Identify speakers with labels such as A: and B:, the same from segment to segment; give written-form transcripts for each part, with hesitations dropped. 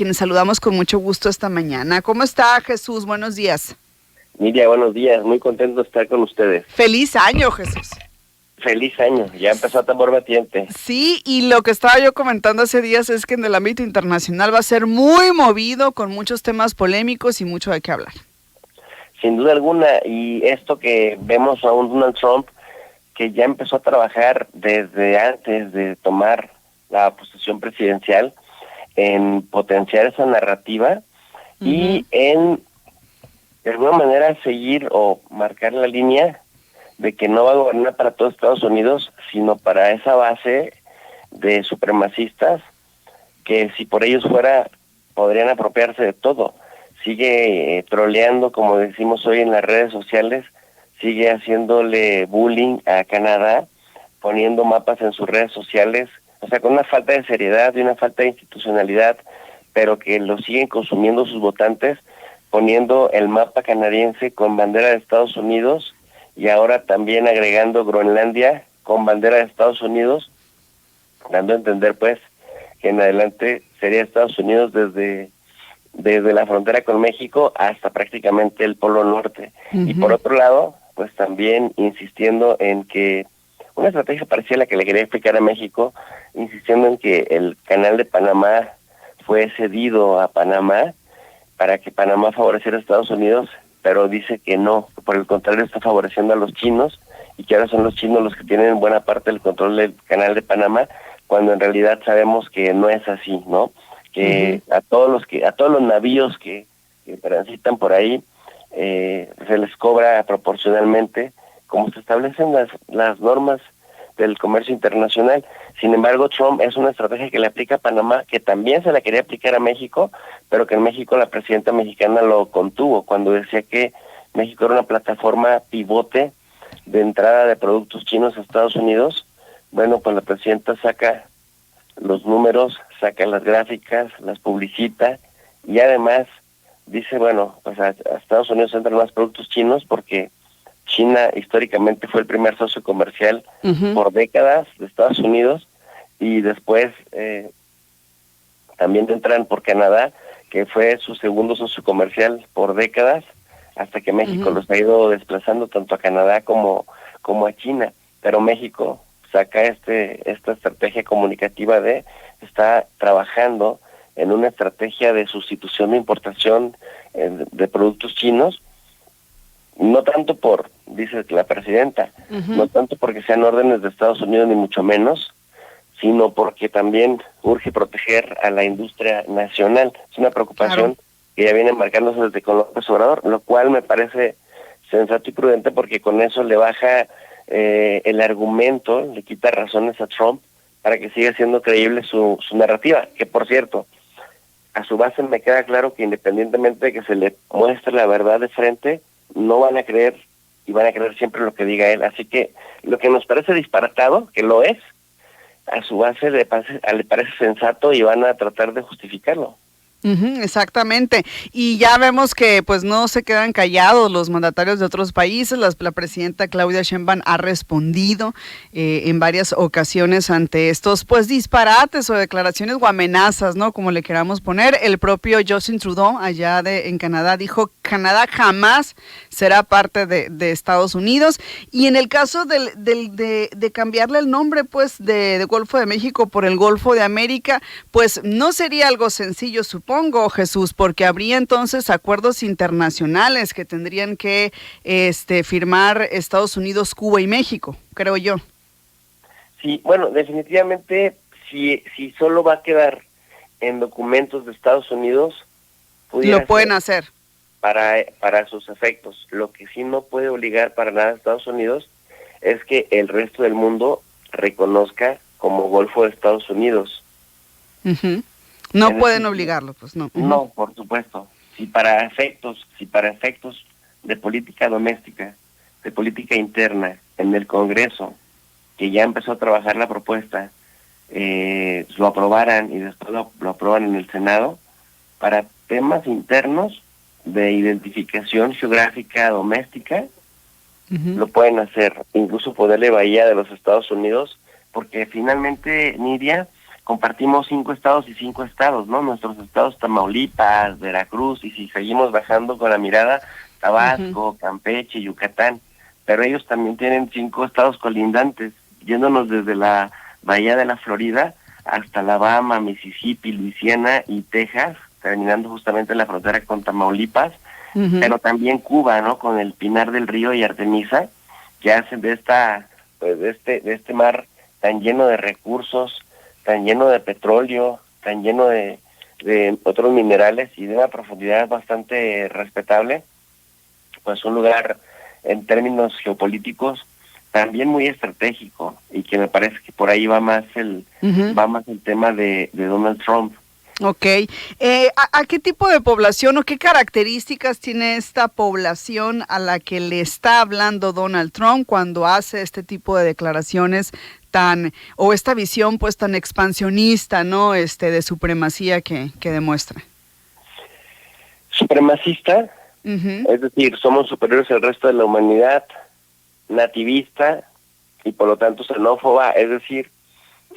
A: quienes saludamos con mucho gusto esta mañana. ¿Cómo está, Jesús? Buenos días.
B: Miriam, buenos días. Muy contento de estar con ustedes.
A: Feliz año, Jesús.
B: Feliz año. Ya empezó a tambor batiente.
A: Sí, y lo que estaba yo comentando hace días es que en el ámbito internacional va a ser muy movido, con muchos temas polémicos y mucho de qué hablar.
B: Sin duda alguna. Y esto que vemos a un Donald Trump que ya empezó a trabajar desde antes de tomar la posesión presidencial en potenciar esa narrativa y en, de alguna manera, seguir o marcar la línea de que no va a gobernar para todo Estados Unidos, sino para esa base de supremacistas que si por ellos fuera, podrían apropiarse de todo. Sigue troleando, como decimos hoy en las redes sociales, sigue haciéndole bullying a Canadá, poniendo mapas en sus redes sociales, o sea, con una falta de seriedad y una falta de institucionalidad, pero que lo siguen consumiendo sus votantes, poniendo el mapa canadiense con bandera de Estados Unidos y ahora también agregando Groenlandia con bandera de Estados Unidos, dando a entender pues que en adelante sería Estados Unidos desde la frontera con México hasta prácticamente el Polo Norte. Y por otro lado, pues también insistiendo en que una estrategia parecida a la que le quería explicar a México, insistiendo en que el canal de Panamá fue cedido a Panamá para que Panamá favoreciera a Estados Unidos, pero dice que no, por el contrario está favoreciendo a los chinos y que ahora son los chinos los que tienen buena parte del control del canal de Panamá, cuando en realidad sabemos que no es así, ¿no? Que a todos los navíos que transitan por ahí se les cobra proporcionalmente como se establecen las normas del comercio internacional. Sin embargo, Trump es una estrategia que le aplica a Panamá, que también se la quería aplicar a México, pero que en México la presidenta mexicana lo contuvo cuando decía que México era una plataforma pivote de entrada de productos chinos a Estados Unidos. Bueno, pues la presidenta saca los números, saca las gráficas, las publicita y además dice, bueno, pues a Estados Unidos entran más productos chinos porque China históricamente fue el primer socio comercial por décadas de Estados Unidos y después también entran por Canadá, que fue su segundo socio comercial por décadas, hasta que México los ha ido desplazando tanto a Canadá como a China. Pero México saca esta estrategia comunicativa está trabajando en una estrategia de sustitución de importación de productos chinos, no tanto dice la presidenta, no tanto porque sean órdenes de Estados Unidos ni mucho menos, sino porque también urge proteger a la industria nacional. Es una preocupación que ya viene marcándose desde con López Obrador, lo cual me parece sensato y prudente porque con eso le baja el argumento, le quita razones a Trump para que siga siendo creíble su narrativa, que por cierto, a su base me queda claro que independientemente de que se le muestre la verdad de frente, no van a creer y van a creer siempre lo que diga él. Así que lo que nos parece disparatado, que lo es, a su base le parece sensato y van a tratar de justificarlo.
A: Exactamente, y ya vemos que pues no se quedan callados los mandatarios de otros países. La presidenta Claudia Sheinbaum ha respondido en varias ocasiones ante estos pues disparates o declaraciones o amenazas, ¿no? Como le queramos poner. El propio Justin Trudeau allá en Canadá dijo: Canadá jamás será parte de Estados Unidos. Y en el caso de cambiarle el nombre pues de Golfo de México por el Golfo de América, pues no sería algo sencillo, supongo, Jesús, porque habría entonces acuerdos internacionales que tendrían que firmar Estados Unidos, Cuba y México, creo yo.
B: Sí, bueno, definitivamente, si solo va a quedar en documentos de Estados Unidos,
A: lo pueden hacer
B: para sus efectos. Lo que sí no puede obligar para nada a Estados Unidos es que el resto del mundo reconozca como Golfo de Estados Unidos.
A: No pueden obligarlo, pues no.
B: No, por supuesto. Si para efectos de política doméstica, de política interna, en el Congreso, que ya empezó a trabajar la propuesta, lo aprobaran y después lo aprueban en el Senado, para temas internos de identificación geográfica doméstica, lo pueden hacer, incluso poderle bahía de los Estados Unidos, porque finalmente, Nidia, compartimos 5 estados y 5 estados, ¿no? Nuestros estados Tamaulipas, Veracruz, y si seguimos bajando con la mirada, Tabasco, Campeche, Yucatán, pero ellos también tienen 5 estados colindantes, yéndonos desde la bahía de la Florida hasta Alabama, Mississippi, Luisiana y Texas, terminando justamente en la frontera con Tamaulipas, pero también Cuba, ¿no? Con el Pinar del Río y Artemisa, que hacen de este mar tan lleno de recursos, tan lleno de petróleo, tan lleno de otros minerales y de una profundidad bastante respetable, pues un lugar en términos geopolíticos también muy estratégico, y que me parece que por ahí va más el tema de Donald Trump.
A: Ok. ¿A qué tipo de población o qué características tiene esta población a la que le está hablando Donald Trump cuando hace este tipo de declaraciones o esta visión pues tan expansionista, ¿no? De supremacía que demuestra?
B: Supremacista, es decir, somos superiores al resto de la humanidad, nativista y por lo tanto xenófoba, es decir,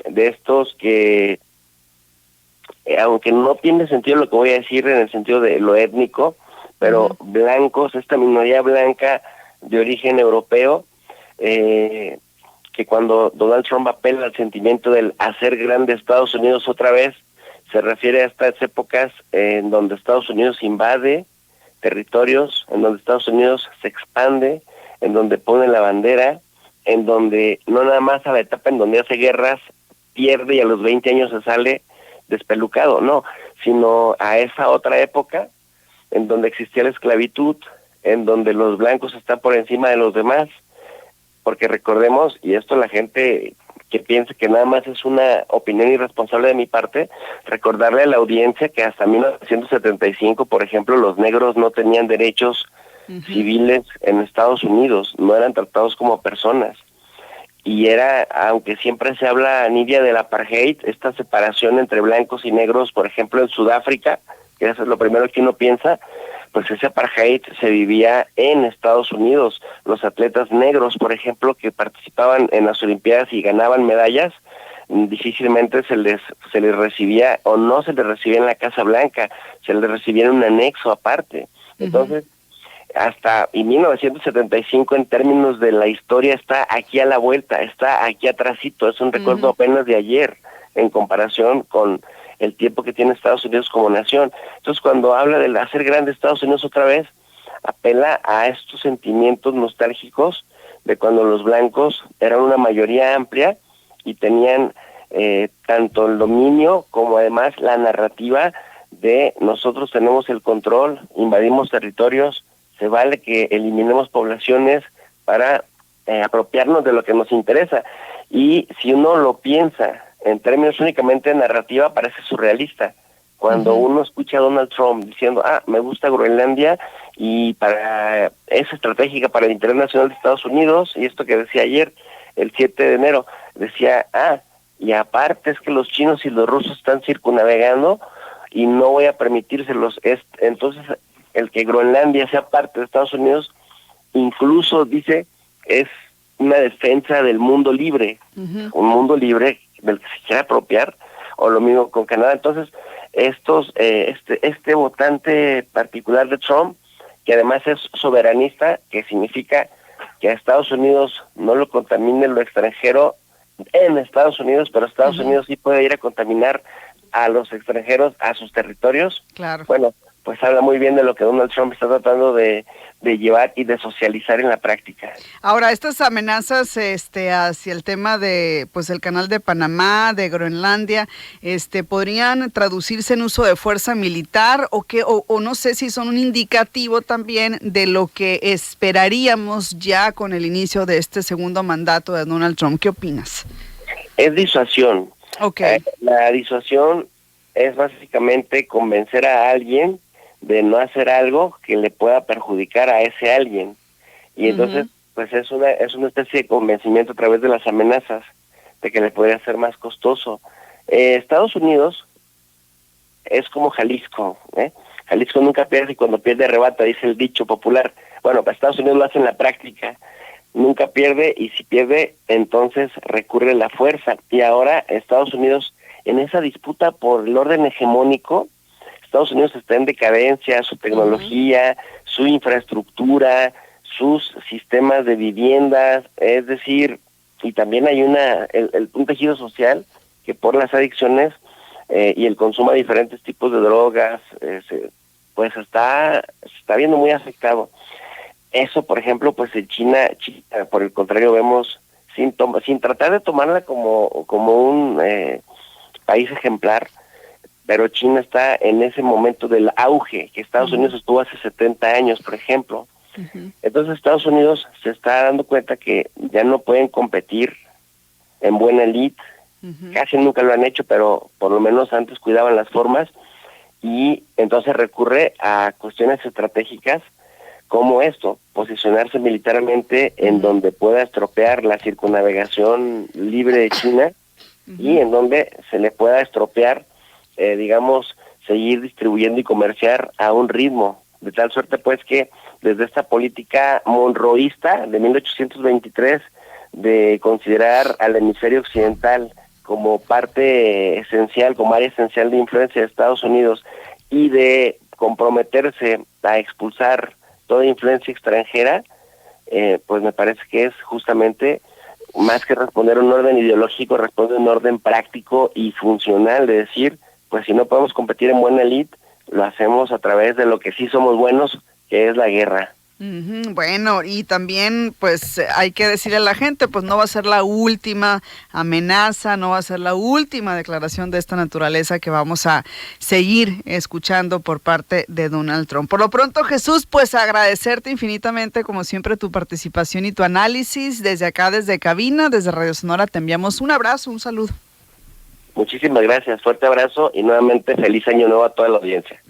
B: de estos que, aunque no tiene sentido lo que voy a decir en el sentido de lo étnico, pero blancos, esta minoría blanca de origen europeo, que cuando Donald Trump apela al sentimiento del hacer grande Estados Unidos otra vez, se refiere a estas épocas en donde Estados Unidos invade territorios, en donde Estados Unidos se expande, en donde pone la bandera, en donde no nada más a la etapa en donde hace guerras, pierde y a los 20 años se sale despelucado, no, sino a esa otra época en donde existía la esclavitud, en donde los blancos están por encima de los demás, porque recordemos, y esto la gente que piense que nada más es una opinión irresponsable de mi parte, recordarle a la audiencia que hasta 1975, por ejemplo, los negros no tenían derechos civiles en Estados Unidos, no eran tratados como personas. Y era, aunque siempre se habla, Nidia, del apartheid, esta separación entre blancos y negros, por ejemplo, en Sudáfrica, que eso es lo primero que uno piensa, pues ese apartheid se vivía en Estados Unidos. Los atletas negros, por ejemplo, que participaban en las Olimpiadas y ganaban medallas, difícilmente se les recibía, o no se les recibía en la Casa Blanca, se les recibía en un anexo aparte. Entonces, hasta 1975 en términos de la historia está aquí a la vuelta, está aquí atrásito, es un recuerdo apenas de ayer en comparación con el tiempo que tiene Estados Unidos como nación. Entonces, cuando habla de hacer grande Estados Unidos otra vez, apela a estos sentimientos nostálgicos de cuando los blancos eran una mayoría amplia y tenían tanto el dominio como además la narrativa de nosotros tenemos el control, invadimos territorios, se vale que eliminemos poblaciones para apropiarnos de lo que nos interesa. Y si uno lo piensa en términos únicamente de narrativa, parece surrealista. Cuando uno escucha a Donald Trump diciendo, me gusta Groenlandia y es estratégica para el interés nacional de Estados Unidos, y esto que decía ayer, el 7 de enero, decía, y aparte es que los chinos y los rusos están circunnavegando y no voy a permitírselos. Entonces, el que Groenlandia sea parte de Estados Unidos, incluso dice, es una defensa del mundo libre, un mundo libre del que se quiera apropiar, o lo mismo con Canadá. Entonces, este votante particular de Trump, que además es soberanista, que significa que a Estados Unidos no lo contamine lo extranjero en Estados Unidos, pero Estados Unidos sí puede ir a contaminar a los extranjeros a sus territorios.
A: Claro.
B: Bueno, pues habla muy bien de lo que Donald Trump está tratando de llevar y de socializar en la práctica.
A: Ahora, estas amenazas hacia el tema de pues el canal de Panamá, de Groenlandia, podrían traducirse en uso de fuerza militar o no sé si son un indicativo también de lo que esperaríamos ya con el inicio de este segundo mandato de Donald Trump. ¿Qué opinas?
B: Es disuasión.
A: Okay.
B: La disuasión es básicamente convencer a alguien de no hacer algo que le pueda perjudicar a ese alguien. Y entonces, pues es una especie de convencimiento a través de las amenazas de que le podría ser más costoso. Estados Unidos es como Jalisco, Jalisco nunca pierde y cuando pierde arrebata, dice el dicho popular. Bueno, para Estados Unidos lo hace en la práctica. Nunca pierde y si pierde, entonces recurre a la fuerza. Y ahora Estados Unidos en esa disputa por el orden hegemónico. Estados Unidos está en decadencia, su tecnología, su infraestructura, sus sistemas de viviendas, es decir, y también hay un tejido social que por las adicciones y el consumo de diferentes tipos de drogas, pues se está viendo muy afectado. Eso, por ejemplo, pues en China, por el contrario, vemos sin tratar de tomarla como un país ejemplar, pero China está en ese momento del auge que Estados Unidos estuvo hace 70 años, por ejemplo. Entonces Estados Unidos se está dando cuenta que ya no pueden competir en buena elite, casi nunca lo han hecho, pero por lo menos antes cuidaban las formas, y entonces recurre a cuestiones estratégicas como esto, posicionarse militarmente en donde pueda estropear la circunnavegación libre de China y en donde se le pueda estropear, digamos, seguir distribuyendo y comerciar a un ritmo, de tal suerte pues que desde esta política monroísta de 1823 de considerar al hemisferio occidental como parte esencial, como área esencial de influencia de Estados Unidos y de comprometerse a expulsar toda influencia extranjera, pues me parece que es justamente más que responder a un orden ideológico, responde a un orden práctico y funcional de decir, pues si no podemos competir en buena elite, lo hacemos a través de lo que sí somos buenos, que es la guerra.
A: Bueno, y también pues hay que decirle a la gente, pues no va a ser la última amenaza, no va a ser la última declaración de esta naturaleza que vamos a seguir escuchando por parte de Donald Trump. Por lo pronto, Jesús, pues agradecerte infinitamente como siempre tu participación y tu análisis desde acá, desde cabina, desde Radio Sonora, te enviamos un abrazo, un saludo.
B: Muchísimas gracias, fuerte abrazo y nuevamente feliz año nuevo a toda la audiencia.